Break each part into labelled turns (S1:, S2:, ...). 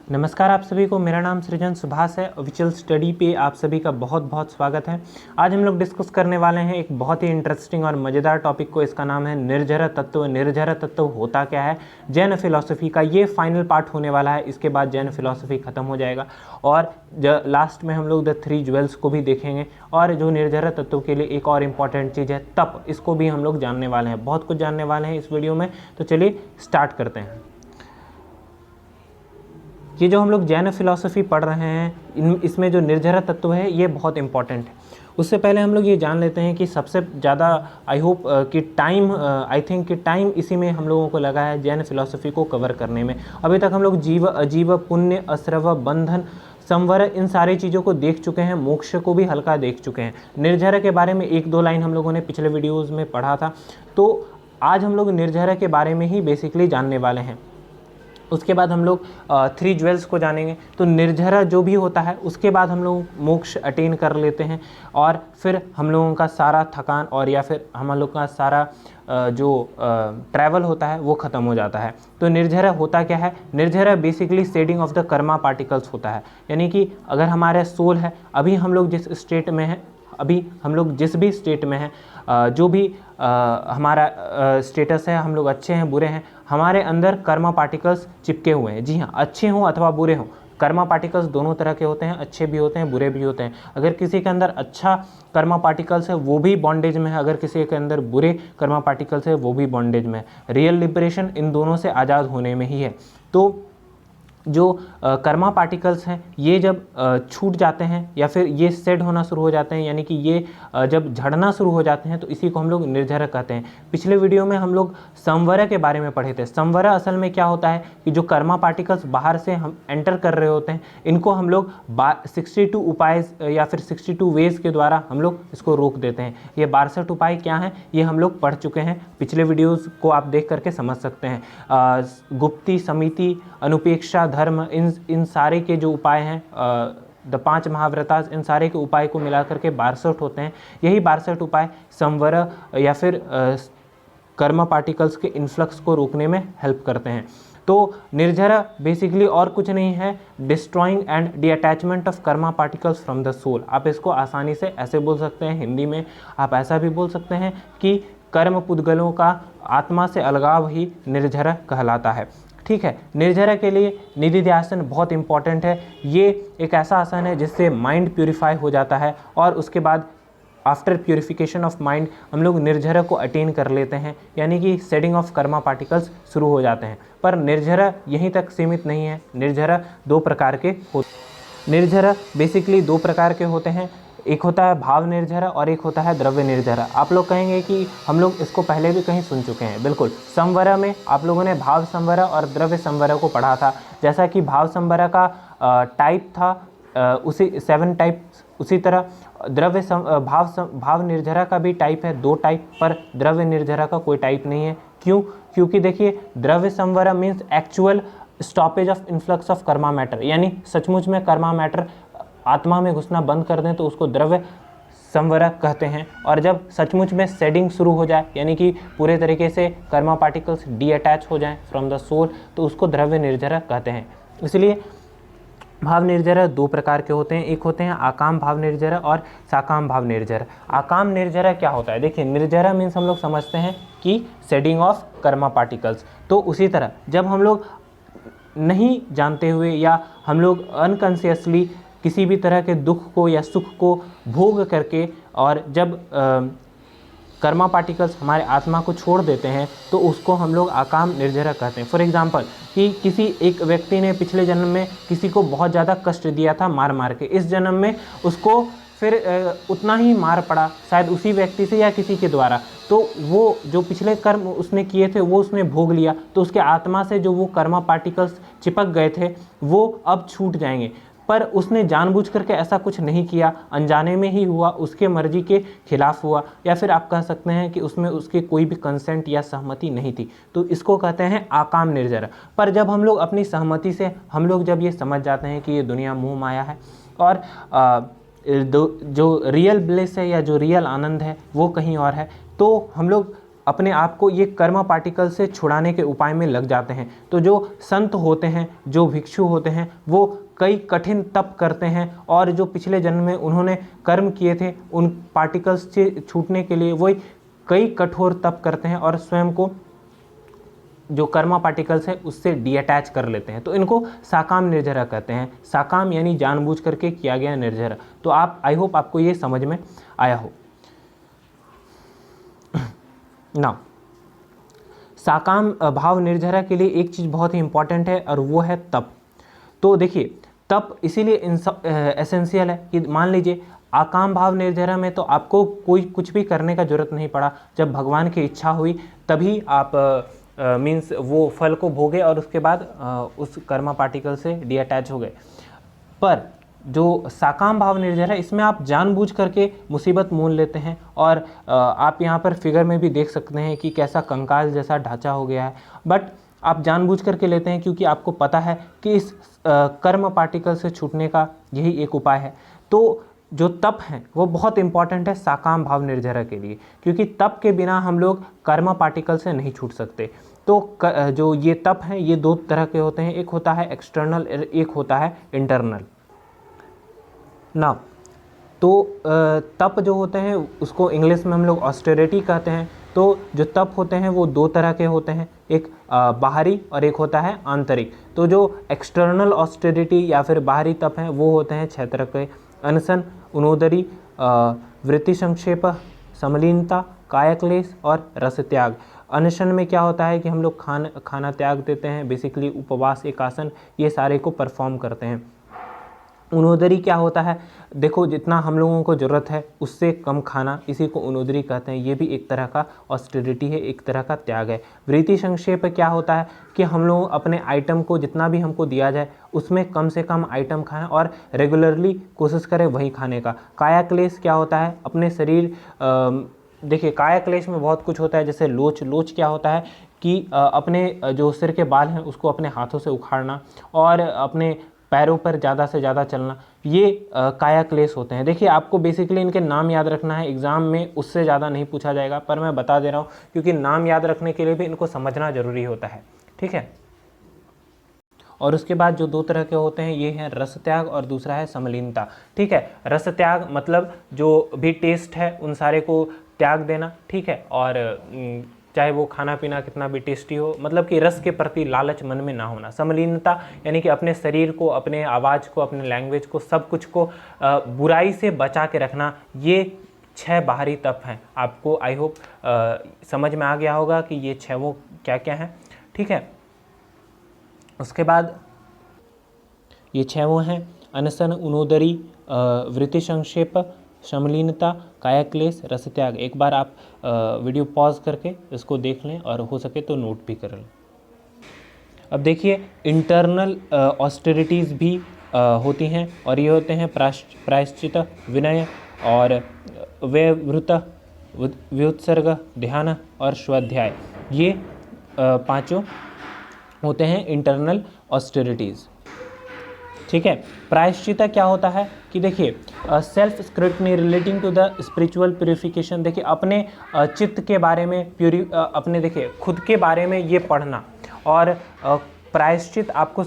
S1: नमस्कार आप सभी को, मेरा नाम सृजन सुभाष है। ऑफिशियल स्टडी पे आप सभी का बहुत बहुत स्वागत है। आज हम लोग डिस्कस करने वाले हैं एक बहुत ही इंटरेस्टिंग और मज़ेदार टॉपिक को। इसका नाम है निर्जर तत्व। निर्जर तत्व होता क्या है, जैन फिलॉसफी का ये फाइनल पार्ट होने वाला है। इसके बाद जैन फिलॉसफी खत्म हो जाएगा और लास्ट में हम लोग द थ्री ज्वेल्स को भी देखेंगे। और जो निर्जर तत्व के लिए एक और इम्पॉर्टेंट चीज़ है तप, इसको भी हम लोग जानने वाले हैं। बहुत कुछ जानने वाले हैं इस वीडियो में, तो चलिए स्टार्ट करते हैं। ये जो हम लोग जैन फिलॉसफी पढ़ रहे हैं, इसमें जो निर्जर तत्व है ये बहुत इंपॉर्टेंट है। उससे पहले हम लोग ये जान लेते हैं कि सबसे ज़्यादा आई थिंक कि टाइम इसी में हम लोगों को लगा है जैन फिलॉसफी को कवर करने में। अभी तक हम लोग जीव अजीव, पुण्य, असरव, बंधन, संवर, इन सारी चीज़ों को देख चुके हैं। मोक्ष को भी हल्का देख चुके हैं। निर्जर के बारे में एक दो लाइन हम लोगों ने पिछले वीडियोज़ में पढ़ा था, तो आज हम लोग निर्जर के बारे में ही बेसिकली जानने वाले हैं। उसके बाद हम लोग थ्री ज्वेल्स को जानेंगे। तो निर्जरा जो भी होता है उसके बाद हम लोग मोक्ष अटेन कर लेते हैं और फिर हम लोगों का सारा थकान और या फिर हम लोग का सारा जो ट्रैवल होता है वो ख़त्म हो जाता है। तो निर्जरा होता क्या है? निर्जरा basically shedding of the karma particles होता है। यानी कि अगर हमारे सोल है, अभी हम लोग जिस स्टेट में हैं, अभी हम लोग जिस भी स्टेट में हैं, जो भी हमारा स्टेटस है, हम लोग अच्छे हैं बुरे हैं, हमारे अंदर कर्मा पार्टिकल्स चिपके हुए हैं। जी हाँ, अच्छे हों अथवा बुरे हों, कर्मा पार्टिकल्स दोनों तरह के होते हैं, अच्छे भी होते हैं बुरे भी होते हैं। अगर किसी के अंदर अच्छा कर्मा पार्टिकल्स है वो भी बॉन्डेज में है, अगर किसी के अंदर बुरे कर्मा पार्टिकल्स है वो भी बॉन्डेज में है। रियल लिबरेशन इन दोनों से आज़ाद होने में ही है। तो जो कर्मा पार्टिकल्स हैं ये जब छूट जाते हैं या फिर ये सेड होना शुरू हो जाते हैं, यानी कि ये जब झड़ना शुरू हो जाते हैं, तो इसी को हम लोग निर्जर कहते हैं। पिछले वीडियो में हम लोग संवर के बारे में पढ़े थे। संवर असल में क्या होता है कि जो कर्मा पार्टिकल्स बाहर से हम एंटर कर रहे होते हैं, इनको हम लोग 62 उपाय या फिर 62 वेज के द्वारा हम लोग इसको रोक देते हैं। ये 62 उपाय क्या हैं ये हम लोग पढ़ चुके हैं, पिछले वीडियोज़ को आप देख करके समझ सकते हैं। गुप्ति, समिति, अनुपेक्षा, धर्म, इन सारे के जो उपाय हैं, द 5 महाव्रतास, इन सारे के उपाय को मिला करके 62 होते हैं। यही 62 उपाय संवर या फिर कर्म पार्टिकल्स के इन्फ्लक्स को रोकने में हेल्प करते हैं। तो निर्जरा बेसिकली और कुछ नहीं है, destroying and detachment of karma particles from the soul. आप इसको आसानी से ऐसे बोल सकते हैं, हिंदी में आप ऐसा भी बोल सकते हैं कि कर्म पुद्गलों का आत्मा से अलगाव ही निर्जरा कहलाता है। ठीक है, निर्जरा के लिए निधिध्यासन बहुत इंपॉर्टेंट है। ये एक ऐसा आसन है जिससे माइंड प्यूरिफाई हो जाता है और उसके बाद आफ्टर प्यूरिफिकेशन ऑफ माइंड हम लोग निर्जरा को अटेन कर लेते हैं, यानी कि सेडिंग ऑफ कर्मा पार्टिकल्स शुरू हो जाते हैं। पर निर्जरा यहीं तक सीमित नहीं है। निर्जरा दो प्रकार के निर्जरा बेसिकली दो प्रकार के होते हैं। एक होता है भाव निर्जरा और एक होता है द्रव्य निर्जरा। आप लोग कहेंगे कि हम लोग इसको पहले भी कहीं सुन चुके हैं। बिल्कुल, संवरा में आप लोगों ने भाव संवरा और द्रव्य संवरा को पढ़ा था। जैसा कि भाव संवरा का टाइप था उसी 7 टाइप, उसी तरह द्रव्य भाव निर्जरा का भी टाइप है, 2 टाइप, पर द्रव्य निर्जरा का कोई टाइप नहीं है। क्यों? क्योंकि देखिए, द्रव्य संवरा means actual stoppage of influx of karma matter, यानी सचमुच में कर्मा मैटर आत्मा में घुसना बंद कर दें तो उसको द्रव्य संवरक कहते हैं। और जब सचमुच में सेडिंग शुरू हो जाए, यानी कि पूरे तरीके से कर्मा पार्टिकल्स डीअटैच हो जाएं फ्रॉम द सोल, तो उसको द्रव्य निर्जरा कहते हैं। इसलिए भाव निर्जरा 2 प्रकार के होते हैं। एक होते हैं आकाम भाव निर्जरा और साकाम भाव निर्जरा। आकाम निर्जरा क्या होता है? देखिए, निर्जरा मीन्स हम लोग समझते हैं कि सेडिंग ऑफ कर्मा पार्टिकल्स। तो उसी तरह जब हम लोग नहीं जानते हुए या हम लोग अनकॉन्शियसली किसी भी तरह के दुख को या सुख को भोग करके और जब कर्मा पार्टिकल्स हमारे आत्मा को छोड़ देते हैं, तो उसको हम लोग आकाम निर्जरा कहते हैं। फॉर एग्जांपल कि किसी एक व्यक्ति ने पिछले जन्म में किसी को बहुत ज़्यादा कष्ट दिया था मार मार के, इस जन्म में उसको फिर उतना ही मार पड़ा शायद उसी व्यक्ति से या किसी के द्वारा, तो वो जो पिछले कर्म उसने किए थे वो उसने भोग लिया, तो उसके आत्मा से जो वो कर्मा पार्टिकल्स चिपक गए थे वो अब छूट जाएंगे। पर उसने जानबूझ करके ऐसा कुछ नहीं किया, अनजाने में ही हुआ, उसके मर्जी के खिलाफ हुआ, या फिर आप कह सकते हैं कि उसमें उसके कोई भी कंसेंट या सहमति नहीं थी, तो इसको कहते हैं आकाम निर्जरा। पर जब हम लोग अपनी सहमति से हम लोग जब ये समझ जाते हैं कि ये दुनिया मोह माया है और जो रियल ब्लिस है या जो रियल आनंद है वो कहीं और है, तो हम लोग अपने आप को ये कर्म पार्टिकल से छुड़ाने के उपाय में लग जाते हैं। तो जो संत होते हैं, जो भिक्षु होते हैं, वो कई कठिन तप करते हैं और जो पिछले जन्म में उन्होंने कर्म किए थे उन पार्टिकल्स से छूटने के लिए वो कई कठोर तप करते हैं और स्वयं को जो कर्मा पार्टिकल्स है उससे डीअटैच कर लेते हैं। तो इनको साकाम निर्जरा कहते हैं। साकाम यानी जानबूझ करके किया गया निर्जरा। तो आप, आई होप आपको ये समझ में आया हो। ना साकाम भाव निर्जरा के लिए एक चीज़ बहुत ही इंपॉर्टेंट है और वो है तप। तो देखिए तप इसीलिए एसेंशियल है कि मान लीजिए आकाम भाव निर्जरा में तो आपको कोई कुछ भी करने का जरूरत नहीं पड़ा। जब भगवान की इच्छा हुई तभी आप मीन्स वो फल को भोगे और उसके बाद उस कर्मा पार्टिकल से डीअटैच हो गए। पर जो साकाम भाव निर्जरा है इसमें आप जानबूझ करके मुसीबत मोल लेते हैं और आप यहाँ पर फिगर में भी देख सकते हैं कि कैसा कंकाल जैसा ढांचा हो गया है, बट आप जानबूझ करके लेते हैं क्योंकि आपको पता है कि इस कर्म पार्टिकल से छूटने का यही एक उपाय है। तो जो तप है वो बहुत इंपॉर्टेंट है साकाम भाव निर्जरा के लिए, क्योंकि तप के बिना हम लोग कर्म पार्टिकल से नहीं छूट सकते। तो जो ये तप हैं ये दो तरह के होते हैं, एक होता है एक्सटर्नल, एक होता है इंटरनल ना। तो तप जो होते हैं उसको इंग्लिश में हम लोग ऑस्टेरिटी कहते हैं। तो जो तप होते हैं वो दो तरह के होते हैं, एक बाहरी और एक होता है आंतरिक। तो जो एक्सटर्नल ऑस्टेरिटी या फिर बाहरी तप हैं वो होते हैं 6 तरह के: अनशन, उनोदरी, वृत्ति संक्षेप, समलीनता, कायक्लेश और रस त्याग। अनशन में क्या होता है कि हम लोग खाना त्याग देते हैं, बेसिकली उपवास, एकासन, ये सारे को परफॉर्म करते हैं। उनोदरी क्या होता है, देखो जितना हम लोगों को ज़रूरत है उससे कम खाना, इसी को उनोदरी कहते हैं। ये भी एक तरह का ऑस्टेरिटी है, एक तरह का त्याग है। वृत्ति संक्षेप क्या होता है कि हम लोग अपने आइटम को जितना भी हमको दिया जाए उसमें कम से कम आइटम खाएं और रेगुलरली कोशिश करें वही खाने का। कायाक्लेश क्या होता है, अपने शरीर, देखिए कायाक्लेश में बहुत कुछ होता है, जैसे लोच क्या होता है कि अपने जो सिर के बाल हैं उसको अपने हाथों से उखाड़ना और अपने पैरों पर ज़्यादा से ज़्यादा चलना, ये कायाक्लेश होते हैं। देखिए आपको बेसिकली इनके नाम याद रखना है, एग्ज़ाम में उससे ज़्यादा नहीं पूछा जाएगा, पर मैं बता दे रहा हूँ क्योंकि नाम याद रखने के लिए भी इनको समझना ज़रूरी होता है, ठीक है। और उसके बाद जो दो तरह के होते हैं ये हैं रस त्याग और दूसरा है समलीनता, ठीक है। रस त्याग मतलब जो भी टेस्ट है उन सारे को त्याग देना, ठीक है, और चाहे वो खाना पीना कितना भी टेस्टी हो, मतलब कि रस के प्रति लालच मन में ना होना। समलीनता यानी कि अपने शरीर को, अपने आवाज़ को, अपने लैंग्वेज को, सब कुछ को बुराई से बचा के रखना। ये 6 बाहरी तप हैं। आपको आई होप समझ में आ गया होगा कि ये 6 वो क्या क्या हैं, ठीक है। उसके बाद ये 6 वो हैं: अनशन, उनोदरी, वृत्ति संक्षेप, समलीनता, कायाक्लेश, रस त्याग। एक बार आप वीडियो पॉज करके इसको देख लें और हो सके तो नोट भी कर लें। अब देखिए इंटरनल ऑस्टेरिटीज़ भी होती हैं और ये होते हैं प्रायश्चित, विनय और व्यवृत, व्युत्सर्ग, ध्यान और स्वाध्याय। ये 5 होते हैं इंटरनल ऑस्टेरिटीज़, ठीक है। प्रायश्चित क्या होता है कि देखिए self scrutiny relating to the spiritual purification. देखिए अपने चित्त के बारे में अपने देखिए खुद के बारे में ये पढ़ना। और प्रायश्चित आपको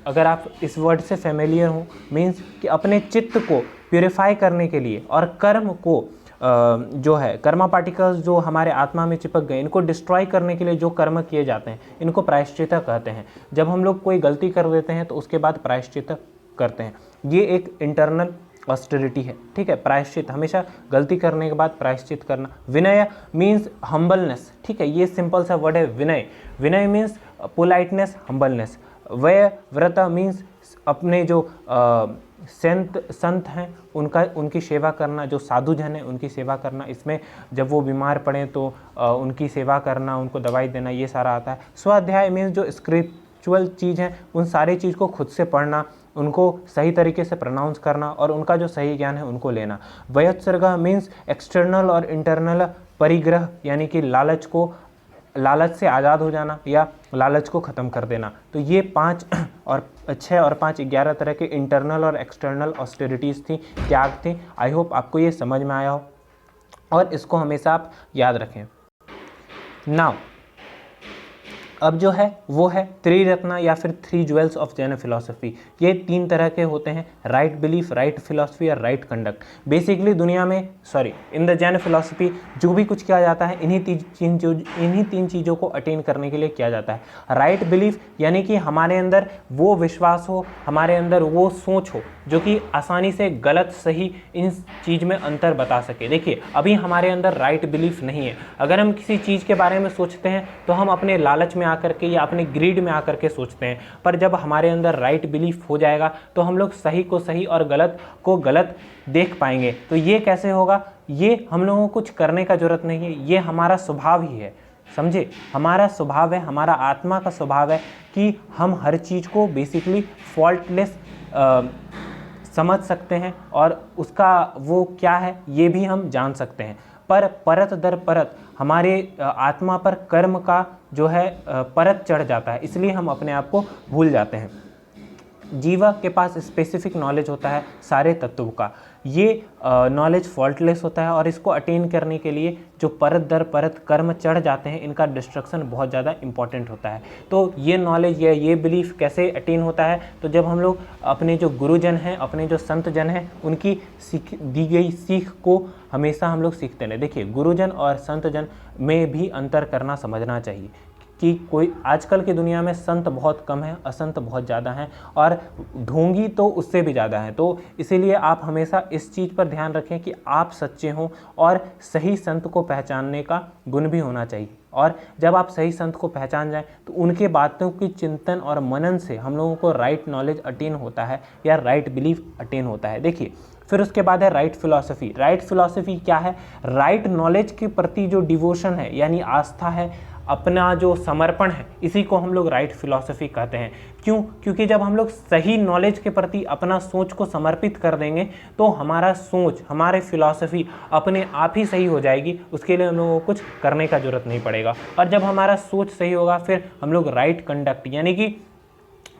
S1: अगर आप इस वर्ड से फेमिलियर हो, मीन्स कि अपने चित्त को प्यूरिफाई करने के लिए और कर्म को जो है कर्मा पार्टिकल्स जो हमारे आत्मा में चिपक गए इनको डिस्ट्रॉय करने के लिए जो कर्म किए जाते हैं इनको प्रायश्चित कहते हैं। जब हम लोग कोई गलती कर देते हैं तो उसके बाद प्रायश्चित करते हैं। ये एक इंटरनल ऑस्टेरिटी है, ठीक है। प्रायश्चित हमेशा गलती करने के बाद प्रायश्चित करना। विनय मीन्स हम्बलनेस, ठीक है। ये सिंपल सा वर्ड है विनय। विनय मीन्स पोलाइटनेस, हम्बलनेस। व्रत मीन्स अपने जो संत हैं उनकी सेवा करना, जो साधु जन हैं उनकी सेवा करना। इसमें जब वो बीमार पड़े तो उनकी सेवा करना, उनको दवाई देना, ये सारा आता है। स्वाध्याय मीन्स जो स्क्रिप्चुअल चीज़ हैं उन सारी चीज़ को खुद से पढ़ना, उनको सही तरीके से प्रोनाउंस करना और उनका जो सही ज्ञान है उनको लेना। वयोत्सर्ग मीन्स एक्सटर्नल और इंटरनल परिग्रह, यानी कि लालच से आज़ाद हो जाना या लालच को ख़त्म कर देना। तो ये 5 और 6 और 5 11 तरह के इंटरनल और एक्सटर्नल ऑस्टेरिटीज़ थी, त्याग थी। आई होप आपको ये समझ में आया हो और इसको हमेशा आप याद रखें। नाउ अब जो है वो है त्रिरत्न या फिर 3 ज्वेल्स ऑफ जैन फिलॉसफी। ये 3 तरह के होते हैं, राइट बिलीफ, राइट फिलॉसफी और राइट कंडक्ट। बेसिकली दुनिया में इन द जैन फिलॉसफी जो भी कुछ किया जाता है इन्हीं तीन चीज़ों को अटेन करने के लिए किया जाता है। राइट बिलीफ यानी कि हमारे अंदर वो विश्वास हो, हमारे अंदर वो सोच हो जो कि आसानी से गलत सही इन चीज़ में अंतर बता सके। देखिए अभी हमारे अंदर राइट बिलीफ नहीं है। अगर हम किसी चीज़ के बारे में सोचते हैं तो हम अपने लालच में आकर के या अपने ग्रीड में आकर के सोचते हैं, पर जब हमारे अंदर राइट बिलीफ हो जाएगा तो हम लोग सही को सही और गलत को गलत देख पाएंगे। तो ये कैसे होगा? ये हम लोगों को कुछ करने का जरूरत नहीं है, ये हमारा स्वभाव ही है, समझे? हमारा स्वभाव है, हमारा आत्मा का स्वभाव है कि हम हर चीज़ को बेसिकली फॉल्टलेस समझ सकते हैं और उसका वो क्या है ये भी हम जान सकते हैं। पर परत दर परत हमारे आत्मा पर कर्म का जो है परत चढ़ जाता है, इसलिए हम अपने आप को भूल जाते हैं। जीवा के पास स्पेसिफिक नॉलेज होता है सारे तत्वों का, ये नॉलेज फॉल्टलेस होता है और इसको अटेन करने के लिए जो परत दर परत कर्म चढ़ जाते हैं इनका डिस्ट्रक्शन बहुत ज़्यादा इंपॉर्टेंट होता है। तो ये नॉलेज या ये बिलीफ कैसे अटेन होता है? तो जब हम लोग अपने जो गुरुजन हैं, अपने जो संत जन हैं, उनकी दी गई सीख को हमेशा हम लोग सीखते रहे। देखिए गुरुजन और संत जन में भी अंतर करना समझना चाहिए कि कोई आजकल की दुनिया में संत बहुत कम है, असंत बहुत ज़्यादा हैं और ढोंगी तो उससे भी ज़्यादा हैं। तो इसीलिए आप हमेशा इस चीज़ पर ध्यान रखें कि आप सच्चे हों और सही संत को पहचानने का गुण भी होना चाहिए। और जब आप सही संत को पहचान जाएं तो उनके बातों की चिंतन और मनन से हम लोगों को राइट नॉलेज अटेन होता है या राइट बिलीफ अटेन होता है। देखिए फिर उसके बाद है राइट फिलॉसफी। राइट फिलॉसफी क्या है? राइट नॉलेज के प्रति जो डिवोशन है यानी आस्था है, अपना जो समर्पण है, इसी को हम लोग राइट फिलॉसफी कहते हैं। क्यों? क्योंकि जब हम लोग सही नॉलेज के प्रति अपना सोच को समर्पित कर देंगे तो हमारा सोच, हमारे फिलॉसफी अपने आप ही सही हो जाएगी, उसके लिए हम लोगों को कुछ करने का जरूरत नहीं पड़ेगा। और जब हमारा सोच सही होगा फिर हम लोग राइट कंडक्ट यानी कि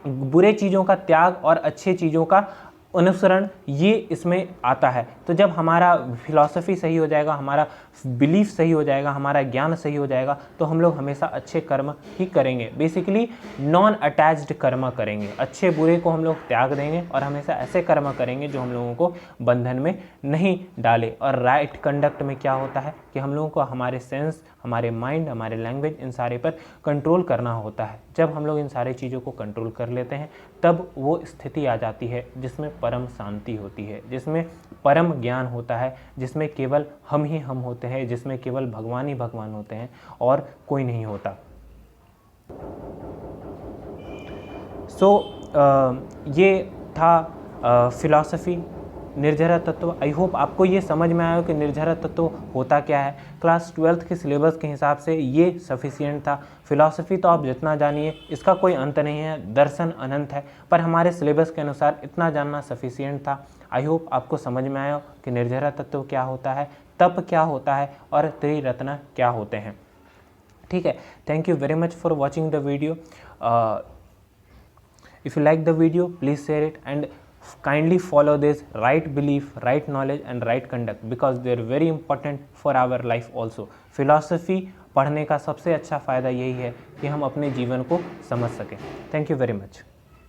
S1: बुरे चीज़ों का त्याग और अच्छे चीज़ों का अनुसरण, ये इसमें आता है। तो जब हमारा फिलॉसफी सही हो जाएगा, हमारा बिलीफ सही हो जाएगा, हमारा ज्ञान सही हो जाएगा तो हम लोग हमेशा अच्छे कर्म ही करेंगे। बेसिकली नॉन अटैच्ड कर्म करेंगे, अच्छे बुरे को हम लोग त्याग देंगे और हमेशा ऐसे कर्म करेंगे जो हम लोगों को बंधन में नहीं डाले। और राइट कंडक्ट में क्या होता है कि हम लोगों को हमारे सेंस, हमारे माइंड, हमारे लैंग्वेज, इन सारे पर कंट्रोल करना होता है। जब हम लोग इन सारी चीज़ों को कंट्रोल कर लेते हैं तब वो स्थिति आ जाती है जिसमें परम शांति होती है, जिसमें परम ज्ञान होता है, जिसमें केवल हम ही हम होते हैं, जिसमें केवल भगवान ही भगवान होते हैं और कोई नहीं होता। ये था फिलॉसफी, निर्जरा तत्व। आई होप आपको ये समझ में आया कि निर्जरा तत्व होता क्या है। क्लास 12th के सिलेबस के हिसाब से ये सफिशिएंट था। फिलॉसफी तो आप जितना जानिए इसका कोई अंत नहीं है, दर्शन अनंत है, पर हमारे सिलेबस के अनुसार इतना जानना सफिशिएंट था। आई होप आपको समझ में आया कि निर्जरा तत्व क्या होता है, तप क्या होता है और त्रिरत्न क्या होते हैं। ठीक है, thank you very much for watching the video. If you like the video please share it and kindly follow this right belief, right knowledge and right conduct because they are very important for our life also. philosophy पढ़ने का सबसे अच्छा फ़ायदा यही है कि हम अपने जीवन को समझ सकें। Thank you very much.